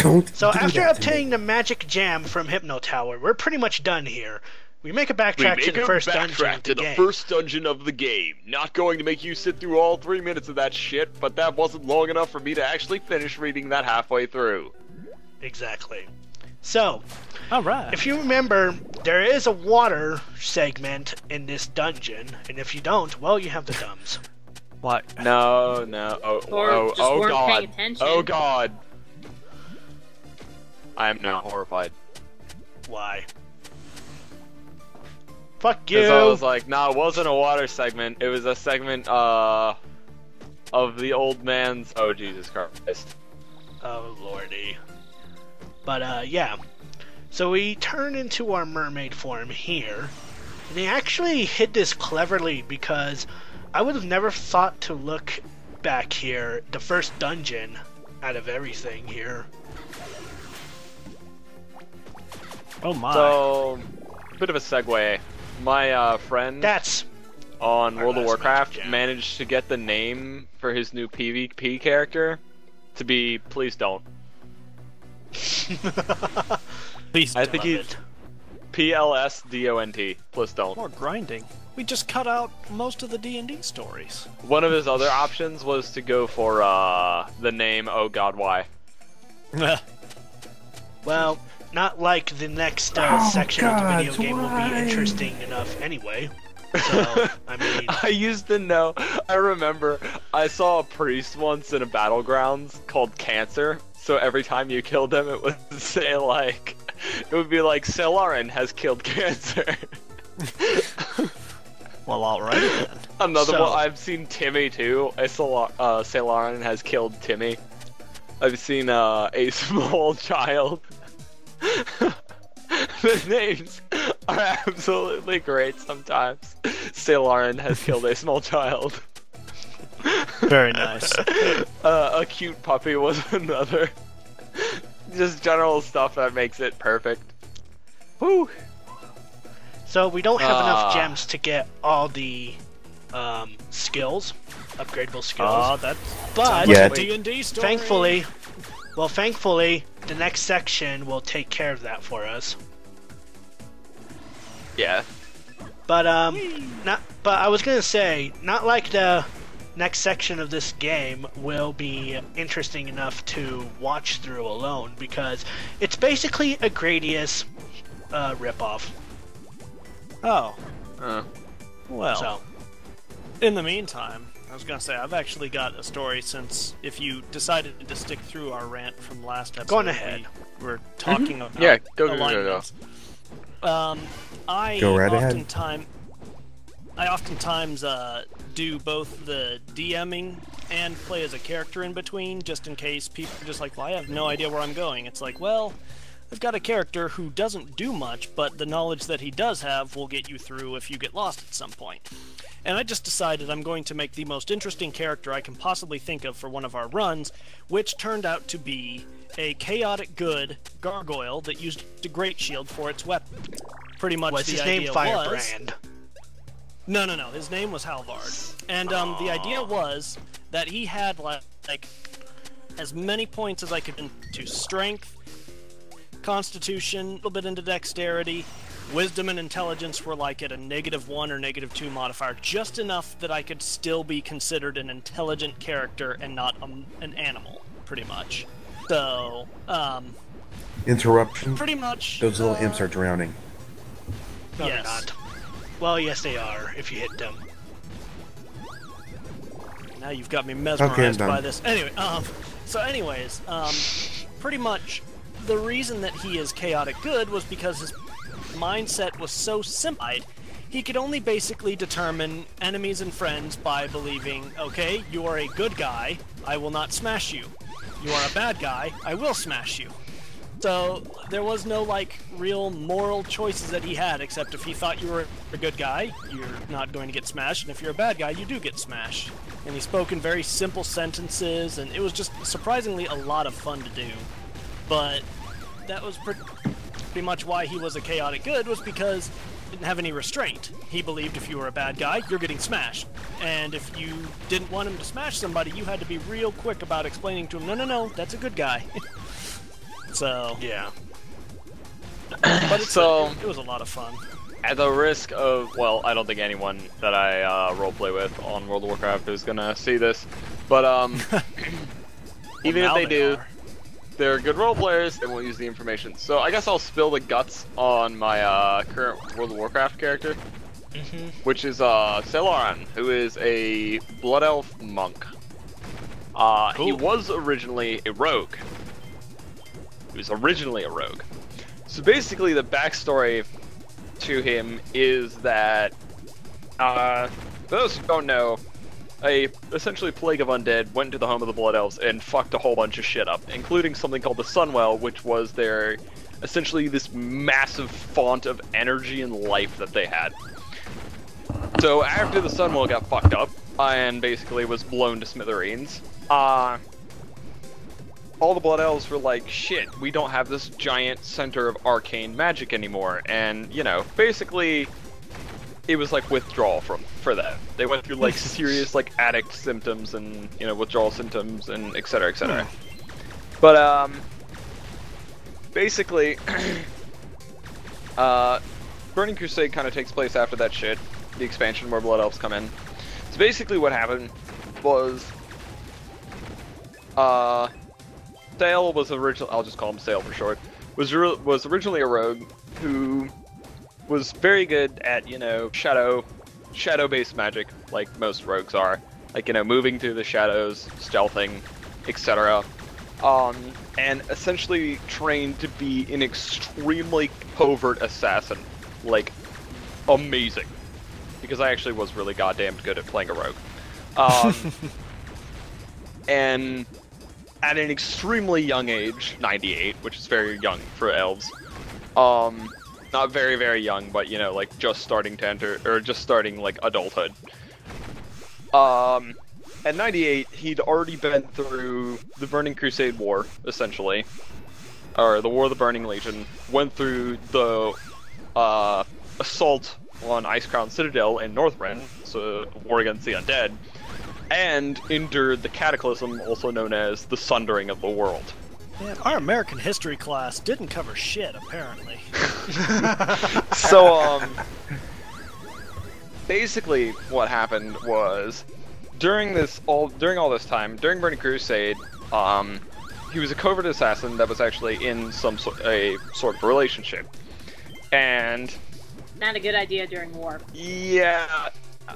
Don't So do after that to obtaining me. the magic gem from Hypno Tower, we're pretty much done here. We make a We backtrack make to the a first dungeon backtrack of to the the game. first dungeon of the game. Not going to make you sit through all 3 minutes of that shit, but that wasn't long enough for me to actually finish reading that halfway through. Exactly. So, Alright. if you remember, there is a water segment in this dungeon, and if you don't, well, you have the dumbs. What? No. Or just weren't paying God. attention. Oh god. I am now horrified. Why? Fuck Because you! I was like, no, it wasn't a water segment. It was a segment, of the old man's... Oh, Jesus Christ. Oh, lordy. But, yeah. So we turn into our mermaid form here. And they actually hid this cleverly because I would have never thought to look back here, the first dungeon out of everything here. Oh my. So, bit of a segue. My, friend That's on our World of last Warcraft magic gem. managed to get the name for his new PvP character to be Please Don't. Please I don't. think Love he's it. PLSDONT. Please don't. More grinding. We just cut out most of the D&D stories. One of his other options was to go for the name Oh God Why. Well, not like the next section of the video game will be interesting enough anyway. So, I mean... I used to know. I remember I saw a priest once in a battlegrounds called Cancer. So every time you killed him, it would say like, it would be like S.O.L has killed Cancer. Well, alright then. Another So- one. I've seen Timmy too. S.O.L has killed Timmy. I've seen a small child. The names are absolutely great sometimes. S.O.L has killed a small child. Very nice. A cute puppy was another. Just general stuff that makes it perfect. Woo! So we don't have enough Ah. gems to get all the skills, upgradable skills. Oh, that's but Yeah. a D&D story. thankfully, the next section will take care of that for us. Yeah. But I was gonna say, not like the next section of this game will be interesting enough to watch through alone because it's basically a Gradius ripoff. Oh, well. So. In the meantime, I was gonna say, I've actually got a story since if you decided to stick through our rant from last episode. Go on ahead. We were talking about Yeah, go. alignments. I Go right ahead. oftentimes do both the DMing and play as a character in between, just in case people are just like, well, I have no idea where I'm going. It's like, well, I've got a character who doesn't do much, but the knowledge that he does have will get you through if you get lost at some point. And I just decided I'm going to make the most interesting character I can possibly think of for one of our runs, which turned out to be a chaotic good gargoyle that used a great shield for its weapon. Pretty much Was the his idea name was... Firebrand? No. His name was Halvard. And the idea was that he had like as many points as I could into strength, constitution, a little bit into dexterity, wisdom and intelligence were like at a -1 or -2 modifier, just enough that I could still be considered an intelligent character and not an animal, pretty much. So, Interruption. pretty much. Those little imps are drowning. No, Yes. they're not. Well, yes, they are, if you hit them. Now you've got me Okay, I'm mesmerized done. by this. Anyway, pretty much the reason that he is chaotic good was because his mindset was so simple. He could only basically determine enemies and friends by believing, okay, you are a good guy, I will not smash you. You are a bad guy, I will smash you. So there was no like real moral choices that he had, except if he thought you were a good guy, you're not going to get smashed, and if you're a bad guy, you do get smashed. And he spoke in very simple sentences, and it was just surprisingly a lot of fun to do. But that was pretty much why he was a chaotic good, was because he didn't have any restraint. He believed if you were a bad guy, you're getting smashed. And if you didn't want him to smash somebody, you had to be real quick about explaining to him, no, that's a good guy. So, Yeah. but it's So- it was a lot of fun. At the risk of, well, I don't think anyone that I roleplay with on World of Warcraft is gonna see this, but even if now they do, are. they're good role players. They won't use the information. So I guess I'll spill the guts on my current World of Warcraft character, which is S.O.L, who is a Blood Elf monk. He Cool. was originally a rogue. So basically, the backstory to him is that, for those who don't know, a essentially plague of undead went into the home of the Blood Elves and fucked a whole bunch of shit up, including something called the S.O.L, which was their essentially this massive font of energy and life that they had. So after the S.O.L got fucked up and basically was blown to smithereens, all the Blood Elves were like, shit, we don't have this giant center of arcane magic anymore, and, you know, basically, it was like withdrawal for that. They went through like serious like addict symptoms and, you know, withdrawal symptoms and et cetera, et cetera. But, basically, Burning Crusade kind of takes place after that shit, the expansion where Blood Elves come in. So basically what happened was, S.O.L was originally, I'll just call him S.O.L for short, was originally a rogue who was very good at, you know, shadow-based magic, like most rogues are. Like, you know, moving through the shadows, stealthing, etc. And essentially trained to be an extremely covert assassin. Like, amazing. Because I actually was really goddamn good at playing a rogue. And at an extremely young age, 98, which is very young for elves, not very, very young, but, you know, like, just starting to enter, or just starting, like, adulthood. At 98, he'd already been through the Burning Crusade War, essentially. Or the War of the Burning Legion, went through the, assault on Icecrown Citadel in Northrend, so war against the undead, and endured the Cataclysm, also known as the Sundering of the World. Man, our American history class didn't cover shit, apparently. So, basically what happened was, during all this time, during Burning Crusade, he was a covert assassin that was actually in a sort of relationship. And Not a good idea during war. yeah,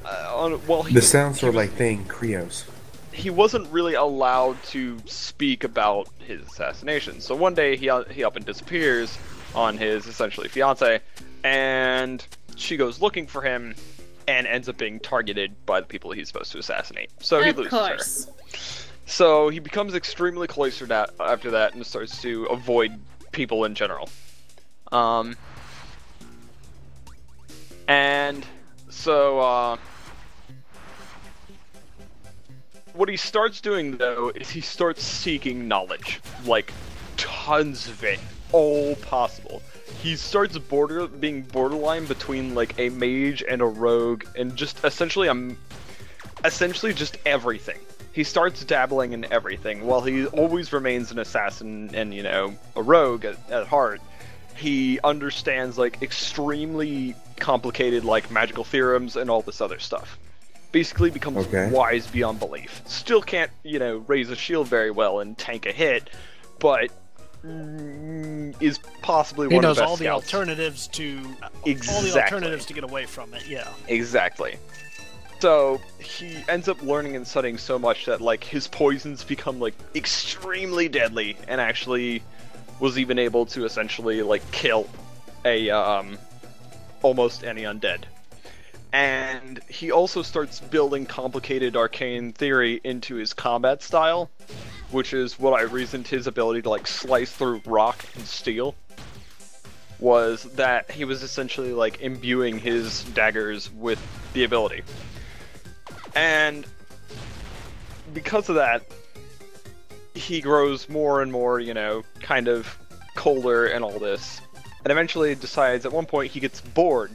well, The sounds were like thing Krios. he wasn't really allowed to speak about his assassination. So one day he up and disappears on his essentially fiance, and she goes looking for him and ends up being targeted by the people he's supposed to assassinate. So he loses her. So he becomes extremely cloistered after that and starts to avoid people in general. And so what he starts doing, though, is he starts seeking knowledge. Like, tons of it. All possible. He starts being borderline between, like, a mage and a rogue, and just essentially just everything. He starts dabbling in everything. While he always remains an assassin and, you know, a rogue at heart, he understands, like, extremely complicated, like, magical theorems and all this other stuff. Basically becomes wise beyond belief. Still can't, you know, raise a shield very well and tank a hit, but is possibly one of the best all the scouts. alternatives to Exactly. all the alternatives to get away from it. Yeah. Exactly. So he ends up learning and studying so much that, like, his poisons become, like, extremely deadly, and actually was even able to essentially, like, kill a almost any undead. And he also starts building complicated arcane theory into his combat style, which is what I reasoned his ability to, like, slice through rock and steel, was that he was essentially, like, imbuing his daggers with the ability. And because of that, he grows more and more, you know, kind of colder and all this, and eventually decides at one point he gets bored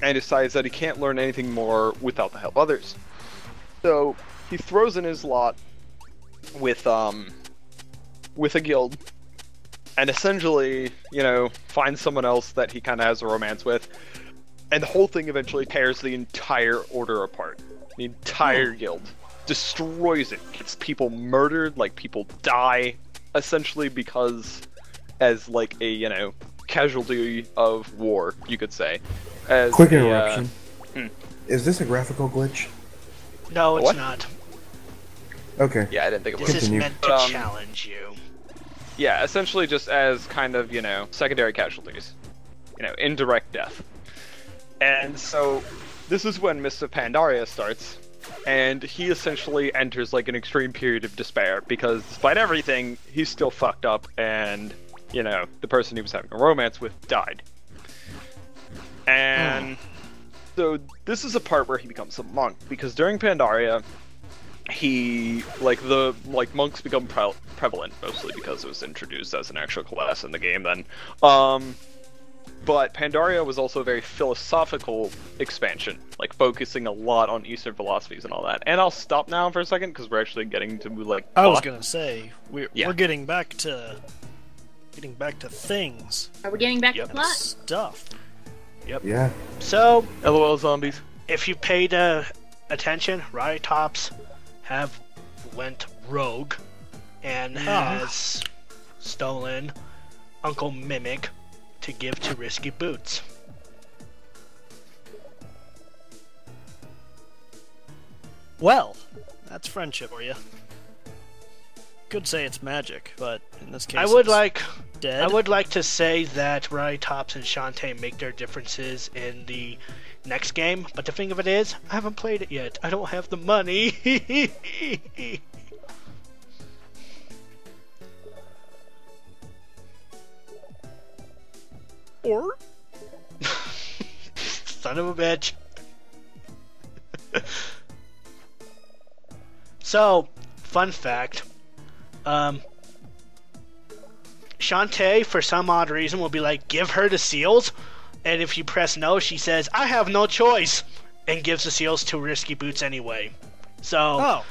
and decides that he can't learn anything more without the help of others. So he throws in his lot with a guild and essentially, finds someone else that he kind of has a romance with, and the whole thing eventually tears the entire order apart. The entire guild. Destroys it. Gets people murdered, like people die, essentially because as like a, casualty of war, you could say. As Quick interruption. Hmm. Is this a graphical glitch? No, it's What? not. Okay. Yeah, I didn't think it was. This is Continue. meant to challenge you. Yeah, essentially just as kind of, secondary casualties. Indirect death. And so, this is when Mist of Pandaria starts, and he essentially enters like an extreme period of despair, because despite everything, he's still fucked up, and, the person he was having a romance with died. And so, this is a part where he becomes a monk, because during Pandaria, monks become prevalent, mostly because it was introduced as an actual class in the game then. But Pandaria was also a very philosophical expansion, like focusing a lot on Eastern philosophies and all that. And I'll stop now for a second because we're actually getting to I was plot. gonna say we're getting back to things. Are we getting back Yep. to plot? Stuff. Yeah. So, LOL zombies. if you paid attention, Riot Tops have went rogue and has stolen Uncle Mimic to give to Risky Boots. Well, that's friendship for you. Could say it's magic, but in this case, I would it's dead. I would like to say that Riot Tops and Shantae make their differences in the next game, but the thing of it is, I haven't played it yet. I don't have the money. Or Son of a bitch. So, fun fact. Shantae, for some odd reason, will be like, give her the seals. And if you press no, she says, I have no choice. And gives the seals to Risky Boots anyway. So,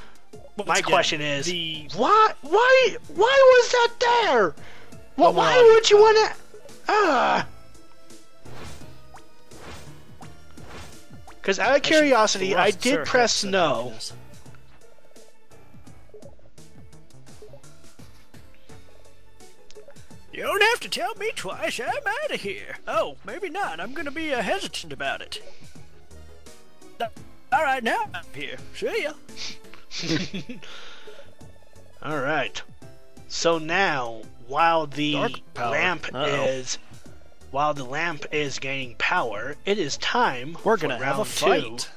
my question is, why was that there? Well, why would you want to... Because out of curiosity, I did press no. You don't have to tell me twice. I'm out of here. Oh, maybe not. I'm gonna be hesitant about it. All right, now I'm here. See ya. Alright. So now, while the Dark power. lamp Uh-oh. is gaining power, it is time We're for gonna round have a fight.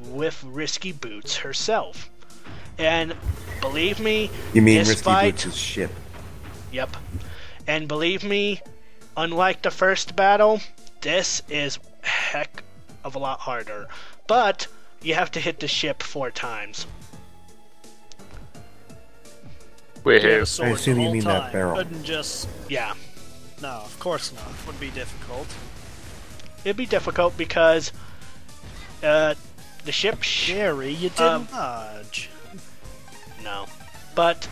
2 with Risky Boots herself. And believe me, You mean this Risky fight, Boots' ship? Yep. And believe me, unlike the first battle, this is heck of a lot harder. But you have to hit the ship 4 times. Wait, Yeah, the sword I assume the you whole mean that time. barrel. Couldn't just. Yeah. No, of course not. Would be difficult. It'd be difficult because the ship... Jerry, you didn't dodge. No. But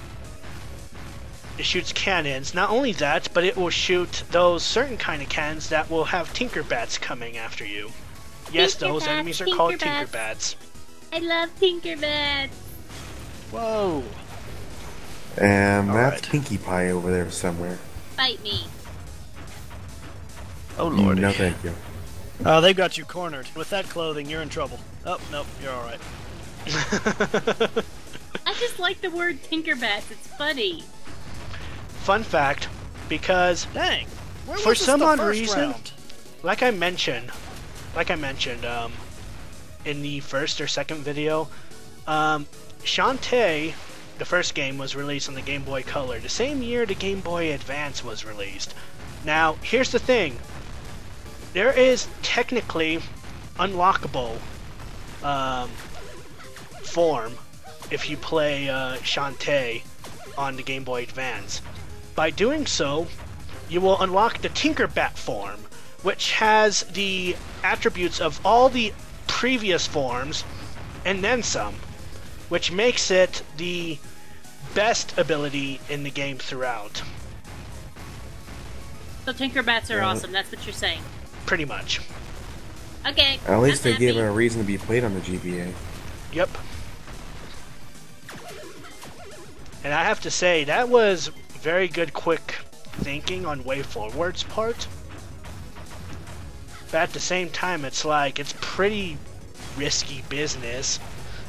it shoots cannons. Not only that, but it will shoot those certain kind of cannons that will have Tinkerbats coming after you. Yes, those Tinkerbats, enemies are called Tinkerbats. Tinkerbats. I love Tinkerbats. Whoa. And that's Alright. Pinkie Pie over there somewhere. Fight me. Oh lordy. No, thank you. Oh, they've got you cornered. With that clothing, you're in trouble. Oh, nope, you're alright. I just like the word Tinkerbats. It's funny. Fun fact, because Dang. Where For was this some the odd first reason- round? like I mentioned, in the first or second video, Shantae, the first game, was released on the Game Boy Color, the same year the Game Boy Advance was released. Now, here's the thing. There is technically unlockable form if you play Shantae on the Game Boy Advance. By doing so, you will unlock the Tinkerbat form, which has the attributes of all the previous forms and then some, which makes it the best ability in the game throughout. So Tinkerbats are Yeah. awesome. That's what you're saying. Pretty much. Okay. At least I'm they gave it happy. a reason to be played on the GBA. Yep. And I have to say, that was very good quick thinking on Way Forward's part. But at the same time, it's like, it's pretty risky business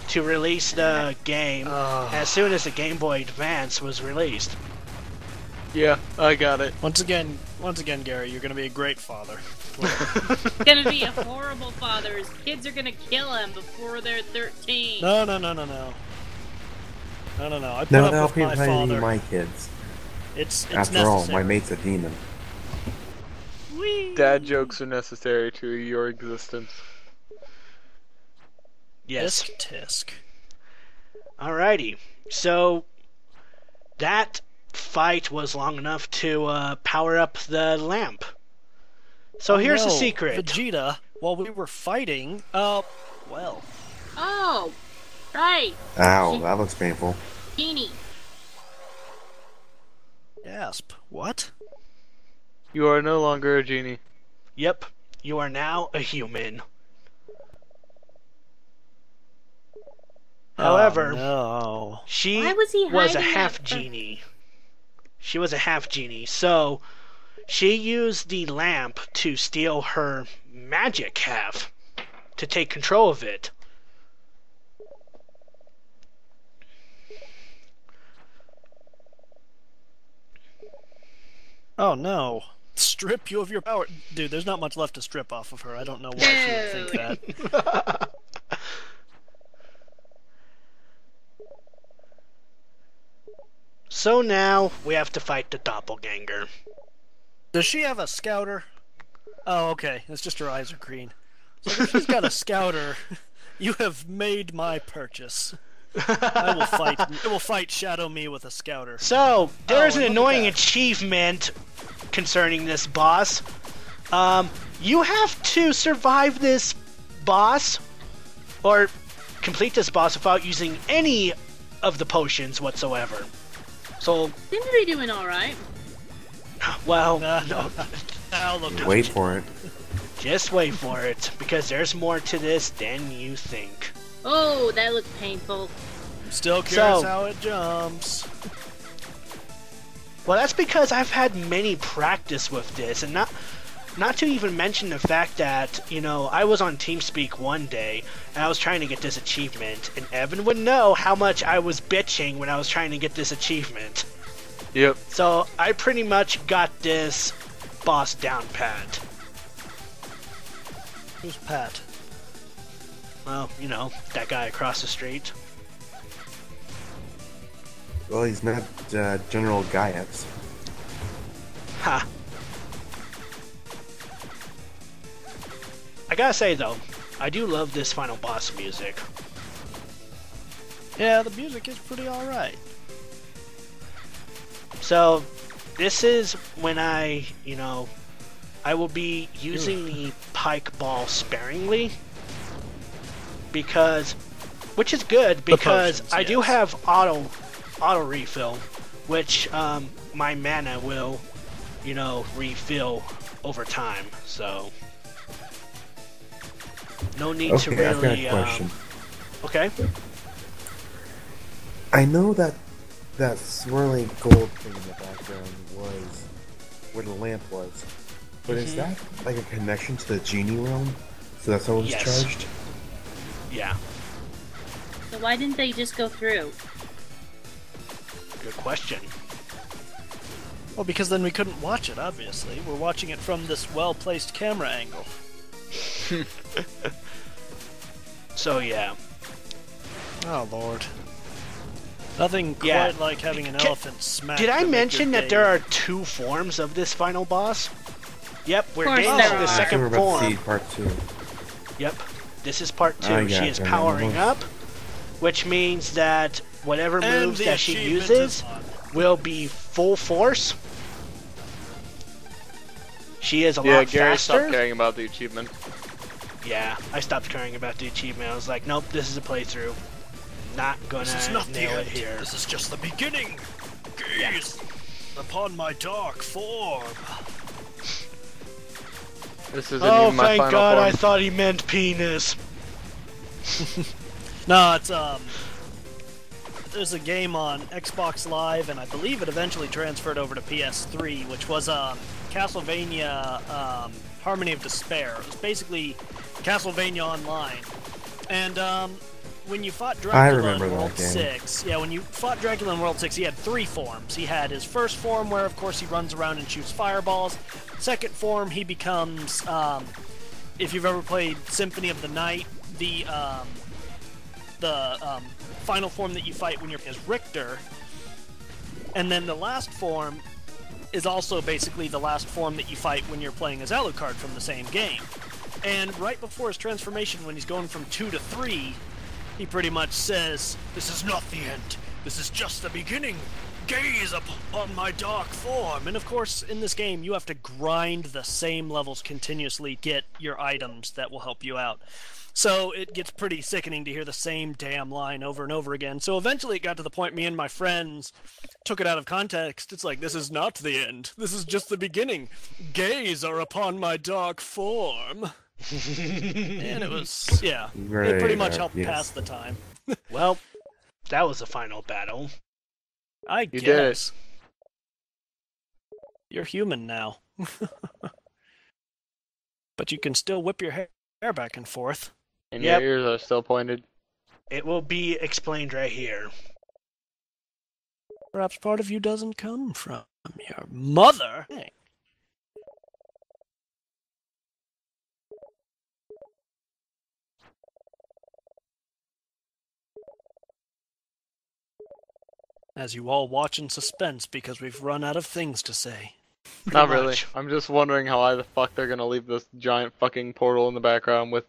to release the game as soon as the Game Boy Advance was released. Yeah, I got it. Once again, Gary, you're gonna be a great father. He's gonna be a horrible father. His kids are gonna kill him before they're 13. No. I put No, up no, with my people father. be my kids. It's After necessary. all, my mate's a demon. Whee! Dad jokes are necessary to your existence. Yes. Tisk. Alrighty. So, that fight was long enough to power up the lamp. So here's the no, secret. Vegeta, while we were fighting, well, Oh, right. Ow, that looks painful. Genie. gasp. What? You are no longer a genie. Yep, you are now a human. However, Oh, no. she Why was he was a hiding half that genie. She was a half genie, so she used the lamp to steal her magic half, to take control of it. Oh, no. Strip you of your power. Dude, there's not much left to strip off of her. I don't know why she would think that. So now we have to fight the doppelganger. Does she have a scouter? Oh, okay. It's just her eyes are green. So if she's got a scouter, you have made my purchase. I will fight Shadow Me with a scouter. So, there's Oh, an and look at annoying that. achievement concerning this boss. You have to survive this boss, or complete this boss without using any of the potions whatsoever. So, Seems to be doing alright. well, Now look. Wait for it. just wait for it, because there's more to this than you think. Oh, that looks painful. Still curious So- how it jumps. Well, that's because I've had many practice with this, and not to even mention the fact that, you know, I was on TeamSpeak one day, and I was trying to get this achievement, and Evan would know how much I was bitching when I was trying to get this achievement. Yep. So, I pretty much got this boss down pat. Who's Pat? Well, you know, that guy across the street. Well, he's not General Gaius. Ha! I gotta say, though, I do love this final boss music. Yeah, the music is pretty alright. So, this is when I will be using the pike ball sparingly, which is good because potions, I do yes. have auto refill, which my mana will, refill over time. So, no need to Okay, I've got really. a question. Okay. I know that swirling gold thing in the background was where the lamp was, but is that like a connection to the genie realm? So that's how it was Yes. charged? Yeah. So why didn't they just go through? Good question. Well, because then we couldn't watch it, obviously. We're watching it from this well-placed camera angle. So yeah. Oh, Lord. Nothing quite Yeah. like having an Ca- elephant smack. Did I to make mention your that day. there are two forms of this final boss? Yep, we're Of course getting there to are. the I second we're about to see form. part 2. Yep, this is part 2. I She got is you. powering up, which means that whatever And moves the that she achievement uses is on. will be full force. She is a Yeah, lot Gary faster. stopped caring about the achievement. Yeah, I stopped caring about the achievement. I was like, nope, this is a playthrough. Not gonna This is not the nail it end. here. This is just the beginning. Gaze upon my dark form. This isn't Oh, even my thank final God! form. I thought he meant penis. No, it's there's a game on Xbox Live, and I believe it eventually transferred over to PS3, which was Castlevania Harmony of Despair. It was basically Castlevania Online, and when you fought Dracula in World 6, yeah, when you fought Dracula in World 6, he had 3 forms. He had his first form, where of course he runs around and shoots fireballs. Second form, he becomes, if you've ever played Symphony of the Night, the final form that you fight when you're is Richter. And then the last form is also basically the last form that you fight when you're playing as Alucard from the same game. And right before his transformation, when he's going from 2 to 3, he pretty much says, "This is not the end. This is just the beginning. Gaze upon my dark form." And of course, in this game, you have to grind the same levels continuously to get your items that will help you out. So it gets pretty sickening to hear the same damn line over and over again. So eventually it got to the point me and my friends took it out of context. It's like, this is not the end. This is just the beginning. Gaze are upon my dark form. And it was, yeah, it pretty much helped pass the time. Well, that was the final battle. I You guess. did it. You're human now. But you can still whip your hair back and forth. And Yep. your ears are still pointed. It will be explained right here. Perhaps part of you doesn't come from your mother. Hey. As you all watch in suspense because we've run out of things to say. Not Pretty really. much. I'm just wondering how the fuck they're gonna leave this giant fucking portal in the background with,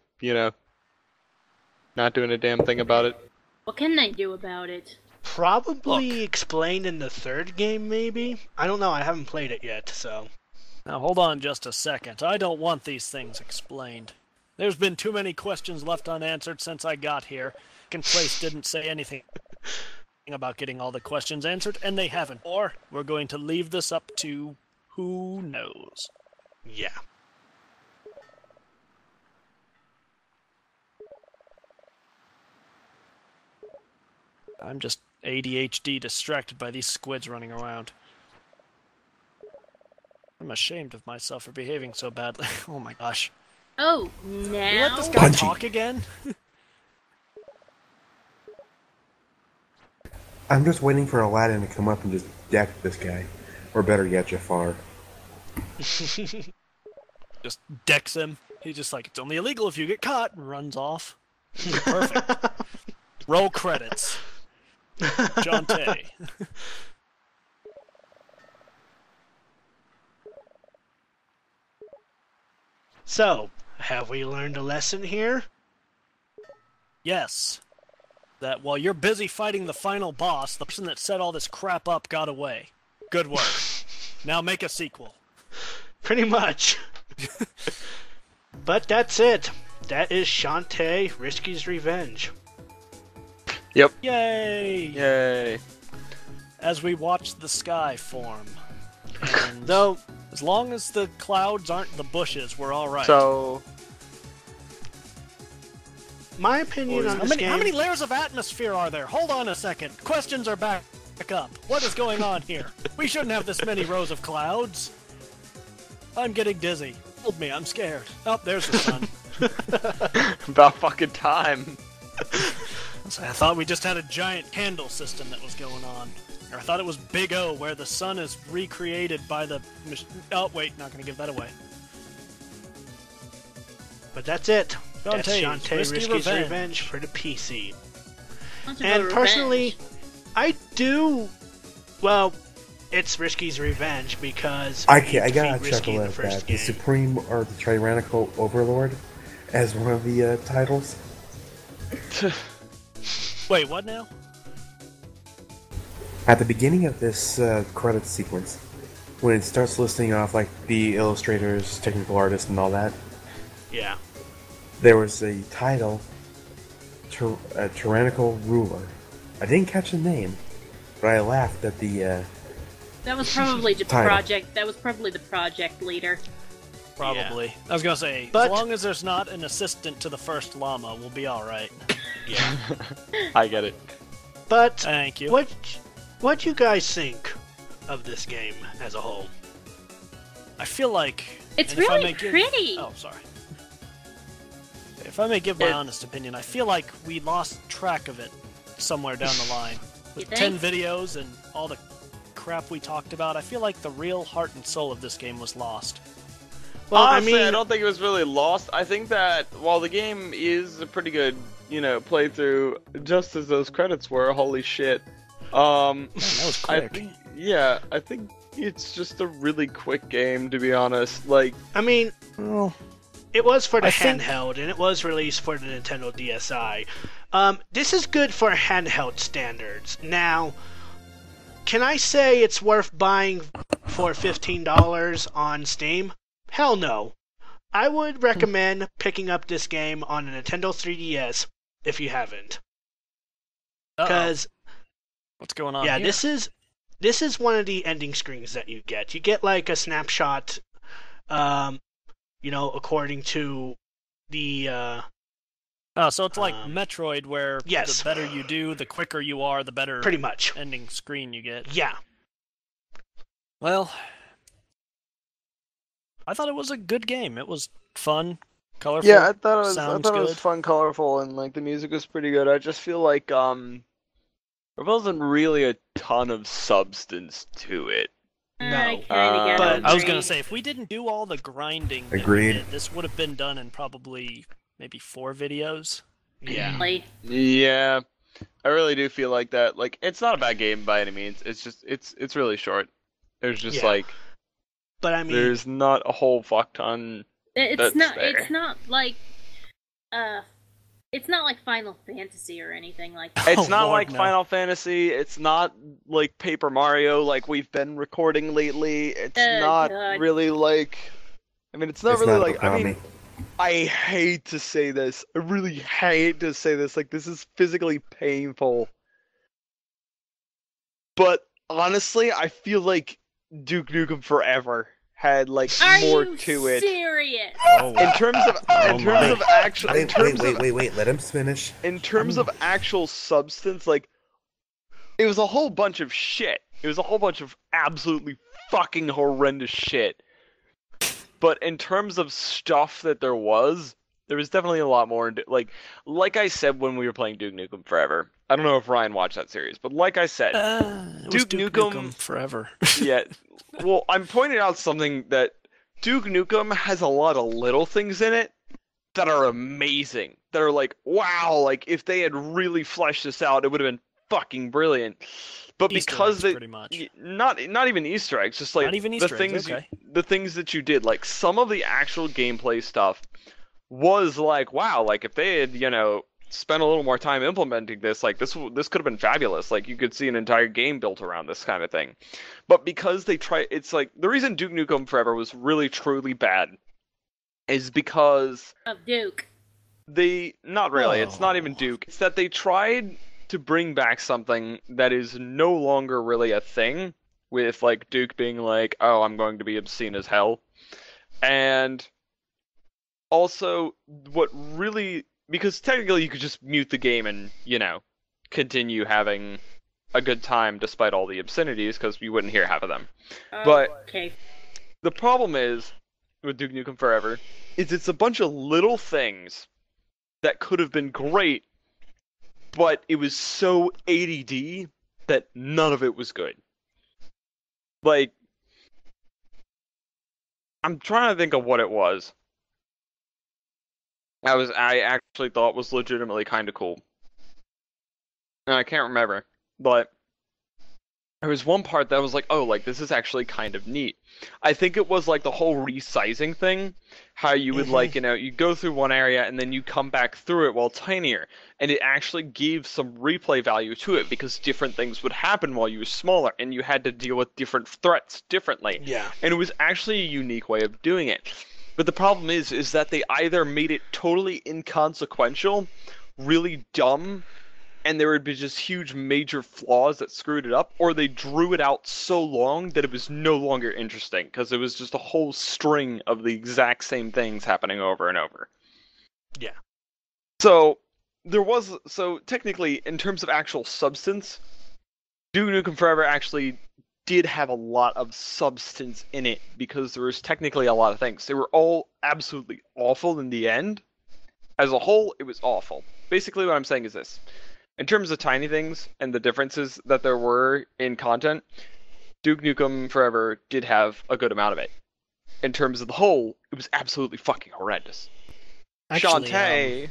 not doing a damn thing about it. What can they do about it? Probably explained in the third game, maybe? I don't know, I haven't played it yet, so... Now hold on just a second. I don't want these things explained. There's been too many questions left unanswered since I got here. Second place didn't say anything about getting all the questions answered, and they haven't. Or we're going to leave this up to who knows. Yeah. I'm just ADHD distracted by these squids running around. I'm ashamed of myself for behaving so badly. Oh my gosh. Oh, You now? let this guy Punchy. talk again? I'm just waiting for Aladdin to come up and just deck this guy. Or better yet, Jafar. Just decks him. He's just like, it's only illegal if you get caught, and runs off. Perfect. Roll credits. Shantae. So, have we learned a lesson here? Yes. That while you're busy fighting the final boss, the person that set all this crap up got away. Good work. Now make a sequel. Pretty much. But that's it. That is Shantae, Risky's Revenge. Yep. Yay! Yay. As we watch the sky form. And Though, as long as the clouds aren't the bushes, we're alright. So, my opinion on How this many, game... how many layers of atmosphere are there? Hold on a second. Questions are back up. What is going on here? We shouldn't have this many rows of clouds. I'm getting dizzy. Hold me, I'm scared. Oh, there's the sun. about fucking time. So I thought we just had a giant candle system that was going on. Or I thought it was Big O, where the sun is recreated by the... Oh, wait, not gonna give that away. But that's it. That's Shantae's Shantae, Risky Risky's Revenge. Revenge for the PC. Want to And go personally, revenge. I do... Well, it's Risky's Revenge because... I you gotta defeat Risky chuckle in at the first that. The game. Supreme or the Tyrannical Overlord as one of the titles. Wait, what now? At the beginning of this credit sequence, when it starts listing off like the illustrators, technical artists, and all that, Yeah. there was a title, Tyrannical Ruler. I didn't catch the name, but I laughed at the That was probably the Title. project. That was probably the project leader. Probably. I was gonna say, But- as long as there's not an assistant to the first llama, we'll be alright. Yeah. I get it. But Thank you. what do you guys think of this game as a whole? I feel like... It's and if I really may give- pretty. Oh, sorry. If I may give my honest opinion, I feel like we lost track of it somewhere down the line. With You 10 think? videos and all the crap we talked about, I feel like the real heart and soul of this game was lost. Well, Honestly, I mean, I don't think it was really lost. I think that while the game is a pretty good, playthrough, just as those credits were, holy shit. Man, that was I quick. think, I think it's just a really quick game, to be honest. I mean, Well, it was for the I think- handheld, and it was released for the Nintendo DSi. This is good for handheld standards. Now, can I say it's worth buying for $15 on Steam? Hell no. I would recommend picking up this game on a Nintendo 3DS if you haven't. Because, what's going on yeah, here? this is one of the ending screens that you get. You get like a snapshot, according to the Oh, so it's like Metroid, where yes. the better you do, the quicker you are, the better pretty much. ending screen you get. Yeah. Well, I thought it was a good game. It was fun, colorful. Yeah, I thought it was. sounds I thought it was good. fun, colorful, and like the music was pretty good. I just feel like there wasn't really a ton of substance to it. I No. kinda gotta But I was agree. gonna say, if we didn't do all the grinding, that we Agreed. did, this would have been done in probably maybe 4 videos. Yeah. Like, Yeah, I really do feel like that. Like, it's not a bad game by any means. It's just it's really short. There's just Yeah. like But I mean, there's not a whole fuck ton. it's That's not. fair. It's not like Final Fantasy or anything like that. It's Oh, not Lord, like no. Final Fantasy. It's not like Paper Mario like we've been recording lately. It's not God. really like. I mean, it's not It's really not like. I mean, Okami. I hate to say this. I really hate to say this. Like, this is physically painful. But honestly, I feel like Duke Nukem Forever had like Are more you to it. serious? Oh, In terms of actual, in terms of Wait, let him finish. in terms of actual substance, like, it was a whole bunch of shit. It was a whole bunch of absolutely fucking horrendous shit. But in terms of stuff that there was definitely a lot more. Like I said when we were playing Duke Nukem Forever. I don't know if Ryan watched that series, but like I said, it was Duke Duke Nukem- Nukem forever. yeah. Well, I'm pointing out something that Duke Nukem has a lot of little things in it that are amazing. That are like, wow, like if they had really fleshed this out, it would have been fucking brilliant. But Easter because eggs, they pretty much. not even Easter eggs, just like Not even the Easter eggs, things okay. the things that you did, like some of the actual gameplay stuff was like, wow, like if they had, spent a little more time implementing this, like this could have been fabulous. Like you could see an entire game built around this kind of thing. But because it's like the reason Duke Nukem Forever was really truly bad is because Of Duke. not really, it's not even Duke. It's that they tried to bring back something that is no longer really a thing, with like Duke being like, oh, I'm going to be obscene as hell. And also because technically you could just mute the game and, continue having a good time despite all the obscenities, because you wouldn't hear half of them. But Okay. the problem is, with Duke Nukem Forever, is it's a bunch of little things that could have been great, but it was so ADD that none of it was good. Like, I'm trying to think of what it was. I actually thought was legitimately kind of cool. And I can't remember, but there was one part that was like, oh, like this is actually kind of neat. I think it was like the whole resizing thing, how you would like, you go through one area and then you come back through it while tinier, and it actually gave some replay value to it because different things would happen while you were smaller and you had to deal with different threats differently. yeah. And it was actually a unique way of doing it. But the problem is that they either made it totally inconsequential, really dumb, and there would be just huge major flaws that screwed it up, or they drew it out so long that it was no longer interesting because it was just a whole string of the exact same things happening over and over. Yeah. So technically, in terms of actual substance, Duke Nukem Forever actually did have a lot of substance in it because there was technically a lot of things. They were all absolutely awful in the end. As a whole, it was awful. Basically, what I'm saying is this. In terms of tiny things and the differences that there were in content, Duke Nukem Forever did have a good amount of it. In terms of the whole, it was absolutely fucking horrendous. Actually, Shantae...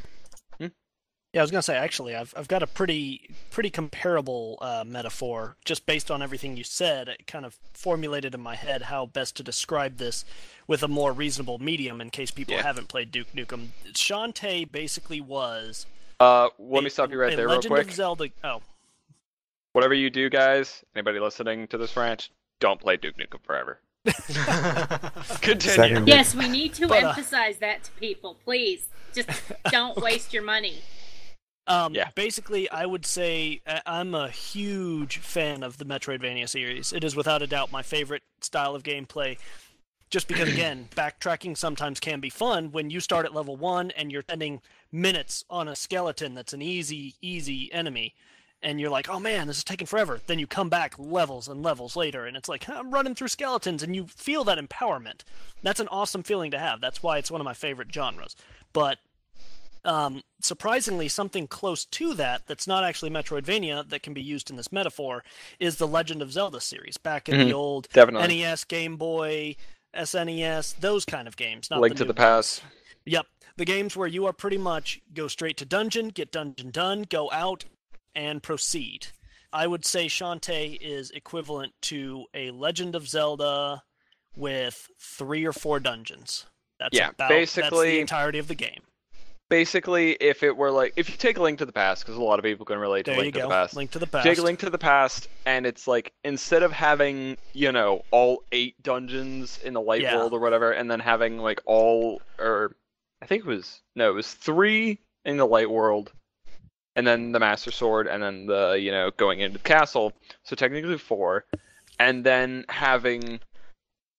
Yeah, I was gonna say, actually, I've got a pretty comparable metaphor, just based on everything you said. It kind of formulated in my head how best to describe this with a more reasonable medium in case people haven't played Duke Nukem. Shantae basically was... let me stop you right there real Legend quick. of Zelda... Oh. Whatever you do, guys, anybody listening to this rant, don't play Duke Nukem Forever. Continue. Yes, we need to emphasize that to people, please. Just don't waste your money. Basically, I would say I'm a huge fan of the Metroidvania series. It is without a doubt my favorite style of gameplay. Just because, again, backtracking sometimes can be fun when you start at level 1 and you're spending minutes on a skeleton that's an easy enemy. And you're like, oh man, this is taking forever. Then you come back levels and levels later, and it's like, I'm running through skeletons, and you feel that empowerment. That's an awesome feeling to have. That's why it's one of my favorite genres. But surprisingly, something close to that, that's not actually Metroidvania, that can be used in this metaphor, is the Legend of Zelda series. Back in the old NES, Game Boy, SNES, those kind of games. Not Link to the Past. Yep. The games where you are pretty much go straight to dungeon, get dungeon done, go out, and proceed. I would say Shantae is equivalent to a Legend of Zelda with 3 or 4 dungeons. That's that's the entirety of the game. Basically, if it were like, if you take Link to the Past, because a lot of people can relate to Link to the Past. Link to the Past. Take Link to the Past, and it's like, instead of having, all 8 dungeons in the light world or whatever, and then having like it was 3 in the light world, and then the Master Sword, and then the, going into the castle, so technically 4, and then having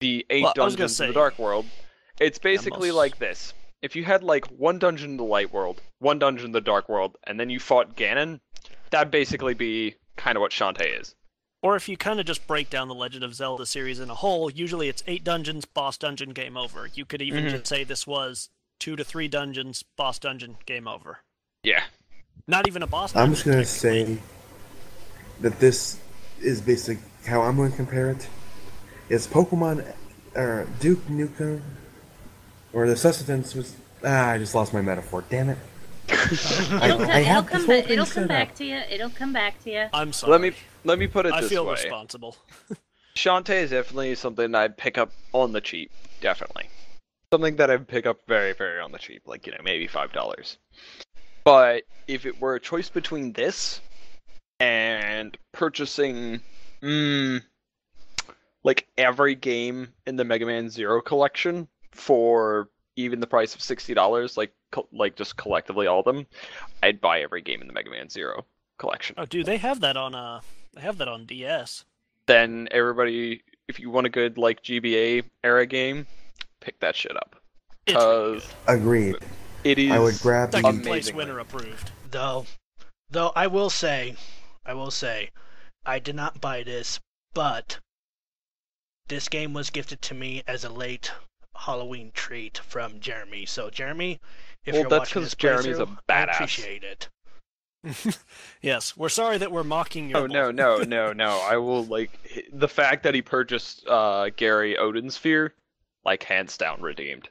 the 8 dungeons in the dark world. It's basically like this. If you had like 1 dungeon in the light world, 1 dungeon in the dark world, and then you fought Ganon, that'd basically be kind of what Shantae is. Or if you kind of just break down the Legend of Zelda series in a whole, usually it's 8 dungeons, boss dungeon, game over. You could even just say this was 2 to 3 dungeons, boss dungeon, game over. Yeah. Not even a boss dungeon. I'm just going to say that this is basically how I'm going to compare it. It's Pokemon, or Duke Nukem, or the sustenance was... I just lost my metaphor. Damn it. It'll come back to you. It'll come back to you. I'm sorry. Let me put it this way. I feel responsible. Shantae is definitely something I'd pick up on the cheap. Definitely. Something that I'd pick up very, very on the cheap. Like, maybe $5. But if it were a choice between this and purchasing... like every game in the Mega Man Zero collection for even the price of $60, like just collectively all of them, I'd buy every game in the Mega Man Zero collection. Oh, dude, they have that on DS. Then everybody, if you want a good like GBA era game, pick that shit up. Agreed. It is. I would grab the second place winner approved. Though I will say, I did not buy this, but this game was gifted to me as a late Halloween treat from Jeremy. So Jeremy, if you're watching this Jeremy's a playthrough, badass. I appreciate it. Yes, we're sorry that we're mocking your... Oh, no. I will, the fact that he purchased Gary Odin's Sphere, hands down redeemed.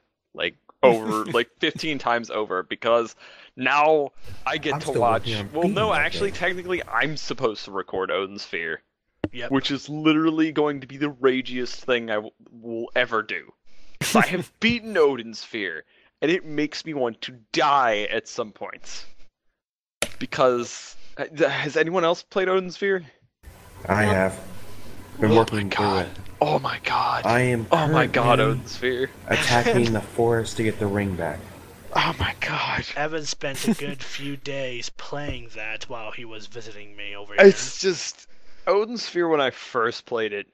Over, 15 times over, because now I get to watch... Well, no, actually, technically, I'm supposed to record Odin's Sphere. Yep. Which is literally going to be the ragiest thing I will ever do. I have beaten Odin's Sphere, and it makes me want to die at some points. Because, has anyone else played Odin's Sphere? I have. Been working through it. Oh my god. I am Oh my god, Odin's Sphere. attacking the forest to get the ring back. Oh my god. God. Evan spent a good few days playing that while he was visiting me over here. It's just Odin Sphere when I first played it.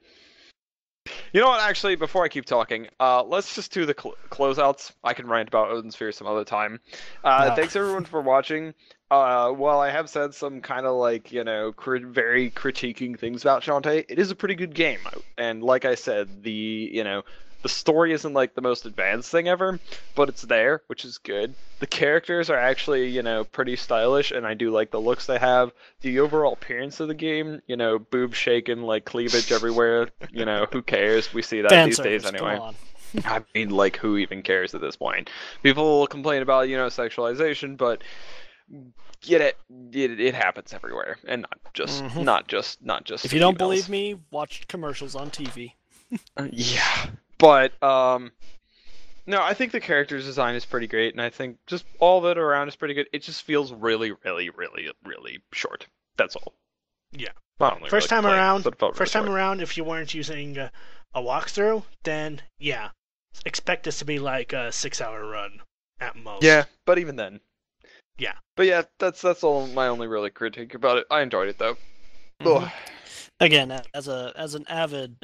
You know what? Actually, before I keep talking, let's just do the closeouts. I can rant about Odin Sphere some other time. Thanks everyone for watching. While I have said some kind of like very critiquing things about Shantae, it is a pretty good game. And like I said, the story isn't like the most advanced thing ever, but it's there, which is good. The characters are actually, pretty stylish, and I do like the looks they have. The overall appearance of the game, boob shaking, like cleavage everywhere, who cares? We see that Fan these service, days anyway. come on. I mean, like, who even cares at this point? People will complain about, sexualization, but get it. It happens everywhere, and not just. If you don't believe me, watch commercials on TV. Yeah. But, no, I think the character's design is pretty great, and I think just all of it around is pretty good. It just feels really, really, really, really short. That's all. Yeah. First time around, if you weren't using a walkthrough, then, yeah, expect this to be like a 6-hour run at most. Yeah, but even then. Yeah. But yeah, that's all my only really critique about it. I enjoyed it, though. Mm-hmm. Again, as an avid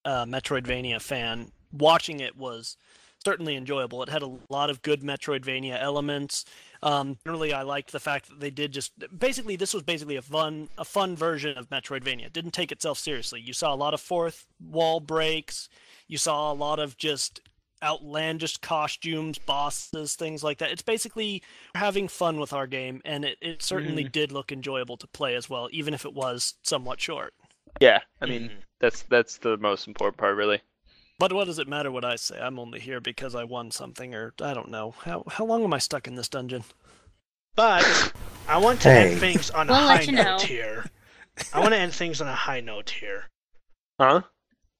Metroidvania fan, watching it was certainly enjoyable. It had a lot of good Metroidvania elements. Generally, I liked the fact that they did this was basically a fun version of Metroidvania. It didn't take itself seriously. You saw a lot of fourth wall breaks. You saw a lot of just outlandish costumes, bosses, things like that. It's basically having fun with our game, and it certainly did look enjoyable to play as well, even if it was somewhat short. Yeah, I mean, that's the most important part, really. But what does it matter what I say? I'm only here because I won something, or I don't know. How long am I stuck in this dungeon? But I want to end things on a We'll high let you know. note here. Huh?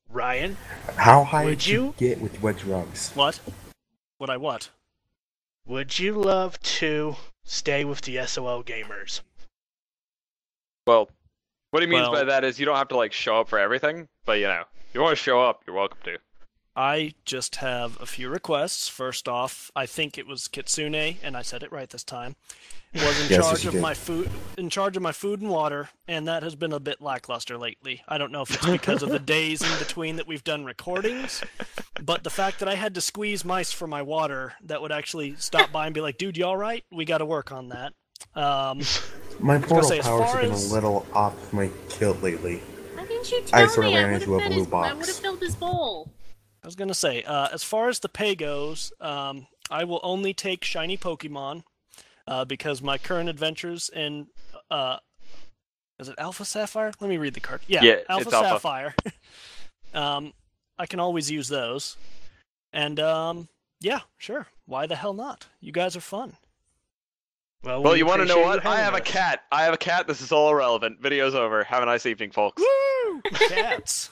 Ryan, How high Would did you? you get with wet drugs? What? What? would you love to stay with the S.O.L gamers? Well, what he means Well- by that is you don't have to, like, show up for everything, but, you want to show up, you're welcome to. I just have a few requests. First off, I think it was Kitsune, and I said it right this time, was in Yes, charge you of did. my food and water, and that has been a bit lackluster lately. I don't know if it's because of the days in between that we've done recordings, but the fact that I had to squeeze mice for my water that would actually stop by and be like, "Dude, you all right? We got to work on that." My portal say, as powers far have been as- a little off my kilt lately. Why didn't you I tell sort of me? ran into a blue I box. would have filled his bowl. I was gonna say, as far as the pay goes, I will only take shiny Pokemon, because my current adventures in, is it Alpha Sapphire? Let me read the card. Yeah, Alpha it's Alpha. Sapphire. I can always use those, and yeah, sure. Why the hell not? You guys are fun. Well, Well, we you want to know appreciate what? you I having have a us. cat. This is all irrelevant. Video's over. Have a nice evening, folks. Woo! Cats.